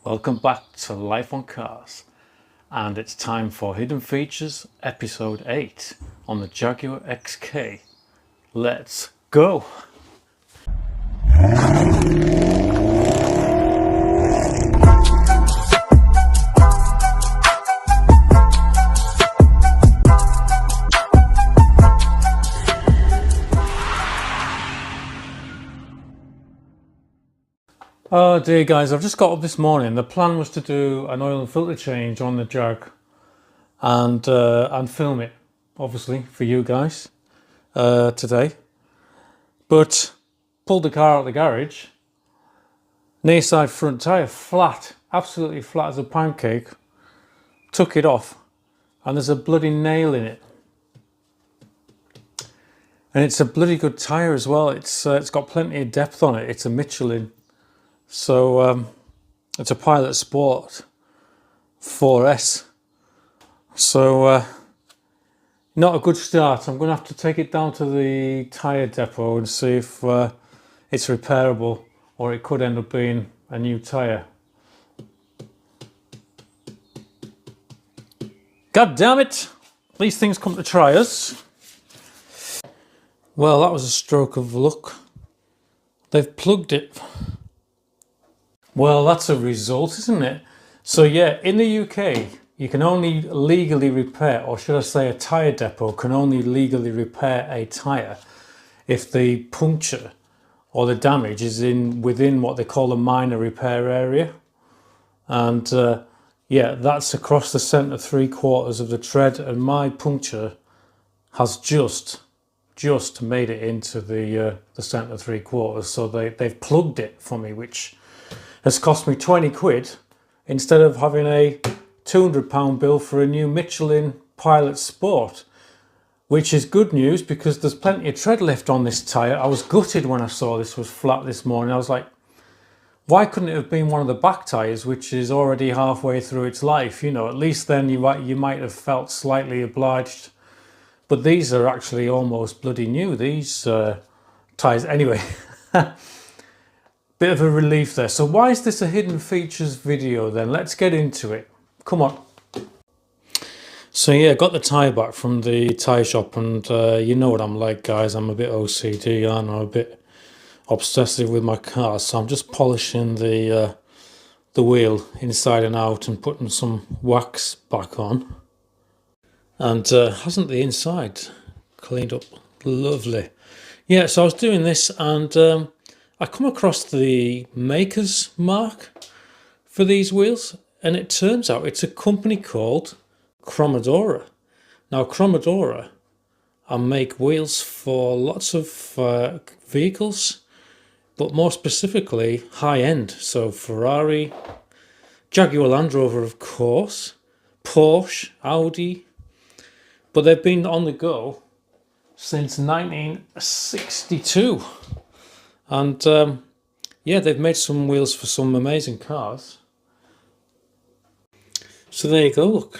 Welcome back to Life on Cars, and it's time for Hidden Features episode 8 on the Jaguar XK. Let's go! Oh dear guys, I've just got up this morning. The plan was to do an oil and filter change on the Jag and film it, obviously, for you guys today. But pulled the car out of the garage, near side front tyre flat, absolutely flat as a pancake, took it off, and there's a bloody nail in it. And it's a bloody good tyre as well. It's got plenty of depth on it. It's a Michelin. So it's a Pilot Sport 4S. So not a good start. I'm going to have to take it down to the tyre depot and see if it's repairable, or it could end up being a new tyre. God damn it! These things come to try us. Well, that was a stroke of luck. They've plugged it. Well, that's a result, isn't it? So yeah, in the UK, you can only legally repair, or should I say a tyre depot can only legally repair a tyre if the puncture or the damage is within what they call a minor repair area. And yeah, that's across the centre 3/4 of the tread, and my puncture has just made it into the centre 3/4. So they've plugged it for me, which has cost me 20 quid instead of having a £200 bill for a new Michelin Pilot Sport, which is good news because there's plenty of tread left on this tyre. I was gutted when I saw this was flat this morning. I was like, why couldn't it have been one of the back tyres, which is already halfway through its life? You know, at least then you might have felt slightly obliged. But these are actually almost bloody new, these tyres. Anyway. Bit of a relief there. So why is this a hidden features video then? Let's get into it. Come on. So yeah, got the tyre back from the tyre shop, and you know what I'm like, guys. I'm a bit OCD, and I'm a bit obsessive with my car. So I'm just polishing the wheel inside and out and putting some wax back on. And hasn't the inside cleaned up lovely? Yeah, so I was doing this, and I come across the maker's mark for these wheels, and it turns out it's a company called Cromodora. Now, Cromodora make wheels for lots of vehicles, but more specifically high-end. So Ferrari, Jaguar Land Rover, of course, Porsche, Audi, but they've been on the go since 1962. And yeah, they've made some wheels for some amazing cars. So there you go, look,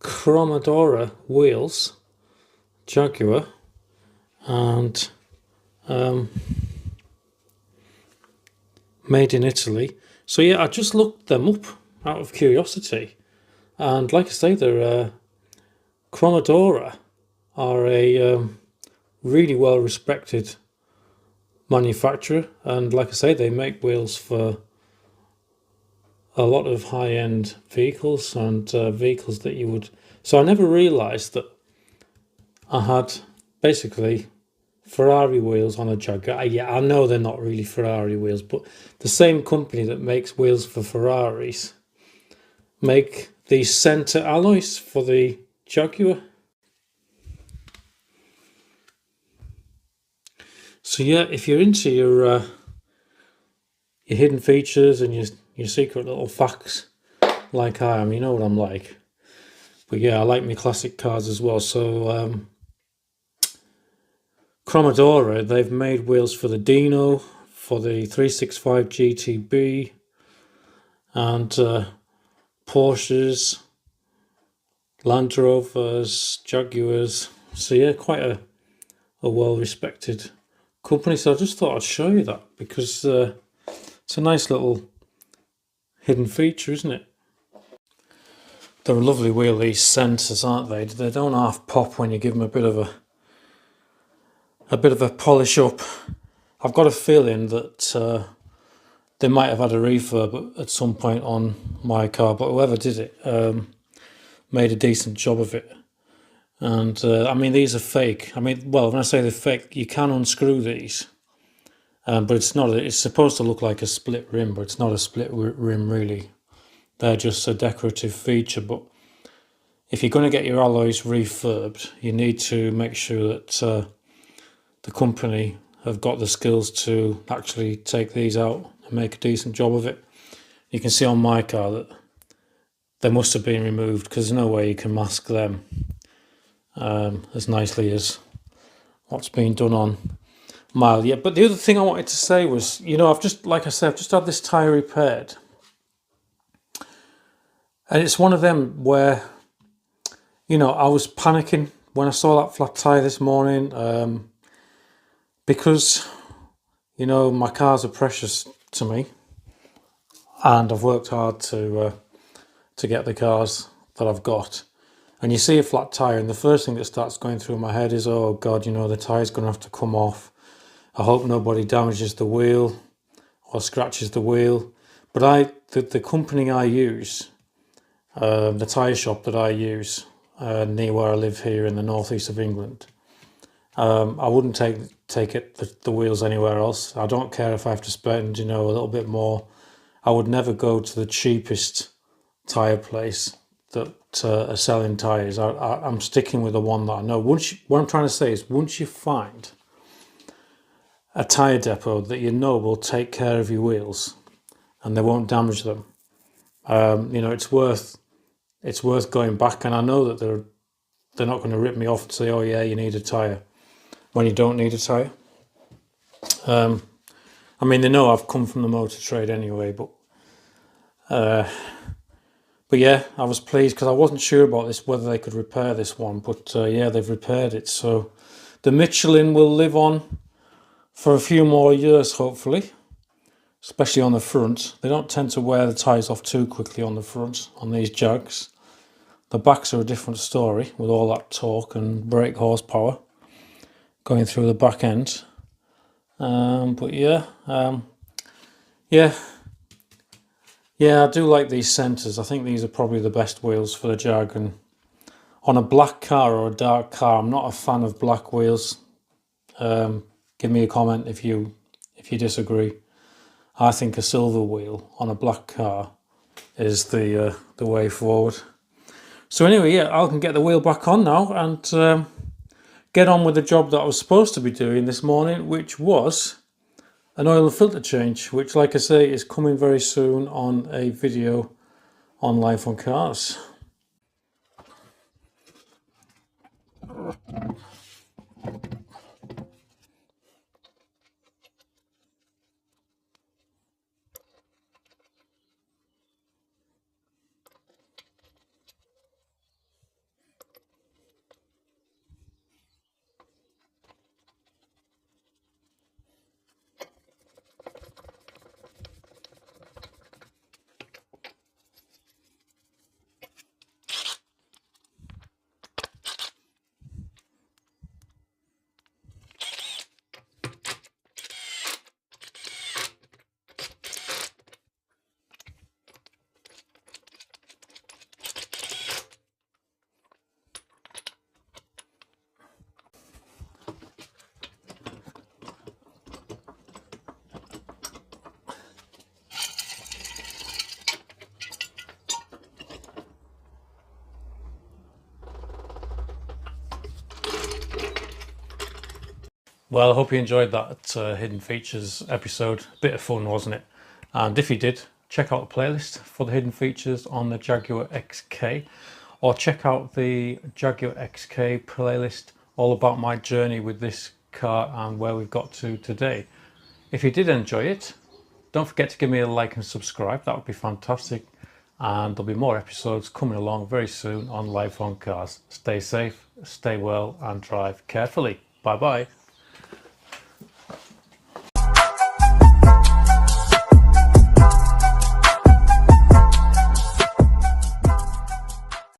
Cromodora wheels, Jaguar, and made in Italy. So yeah, I just looked them up out of curiosity, and like I say, they're Cromodora are a really well respected manufacturer, and like I say, they make wheels for a lot of high-end vehicles and vehicles that you would. So I never realized that I had basically Ferrari wheels on a Jaguar. Yeah, I know they're not really Ferrari wheels, but the same company that makes wheels for Ferraris make the center alloys for the Jaguar. So yeah, if you're into your hidden features and your secret little facts like I am, you know what I'm like. But yeah, I like my classic cars as well. So Cromodora, they've made wheels for the Dino, for the 365 GTB, and Porsches, Land Rovers, Jaguars. So yeah, quite a well-respected company. So I just thought I'd show you that because it's a nice little hidden feature, isn't it? They're a lovely wheel, these centres, aren't they? They don't half pop when you give them a bit of a polish up. I've got a feeling that they might have had a refurb at some point on my car, but whoever did it made a decent job of it. And I mean, these are fake. I mean, well, when I say they're fake, you can unscrew these, but it's not. It's supposed to look like a split rim, but it's not a split rim really. They're just a decorative feature. But if you're going to get your alloys refurbed, you need to make sure that the company have got the skills to actually take these out and make a decent job of it. You can see on my car that they must have been removed, because there's no way you can mask them as nicely as what's been done on mine. Yeah, but the other thing I wanted to say was, you know, I've just, like I said, I've just had this tyre repaired, and it's one of them where, you know, I was panicking when I saw that flat tyre this morning, because, you know, my cars are precious to me, and I've worked hard to get the cars that I've got. And you see a flat tyre, and the first thing that starts going through my head is, oh God, you know, the tyre's going to have to come off. I hope nobody damages the wheel or scratches the wheel. But the company I use, the tyre shop that I use near where I live here in the northeast of England, I wouldn't take the wheels anywhere else. I don't care if I have to spend, you know, a little bit more. I would never go to the cheapest tyre place that are selling tyres. I'm sticking with the one that I know. What I'm trying to say is, once you find a tyre depot that you know will take care of your wheels and they won't damage them, you know, it's worth going back. And I know that they're not going to rip me off and say, oh yeah, you need a tyre, when you don't need a tyre. I mean, they know I've come from the motor trade anyway, but yeah, I was pleased, because I wasn't sure about this, whether they could repair this one, but yeah, they've repaired it. So the Michelin will live on for a few more years, hopefully, especially on the front. They don't tend to wear the tyres off too quickly on the front, on these Jags. The backs are a different story, with all that torque and brake horsepower going through the back end. But yeah, yeah, I do like these centres. I think these are probably the best wheels for the Jag. And on a black car or a dark car, I'm not a fan of black wheels. Give me a comment if you disagree. I think a silver wheel on a black car is the way forward. So anyway, yeah, I can get the wheel back on now and get on with the job that I was supposed to be doing this morning, which was an oil and filter change, which, like I say, is coming very soon on a video on Life on Cars. Well, I hope you enjoyed that Hidden Features episode. Bit of fun, wasn't it? And if you did, check out the playlist for the Hidden Features on the Jaguar XK, or check out the Jaguar XK playlist, all about my journey with this car and where we've got to today. If you did enjoy it, don't forget to give me a like and subscribe. That would be fantastic. And there'll be more episodes coming along very soon on Life on Cars. Stay safe, stay well, and drive carefully. Bye bye.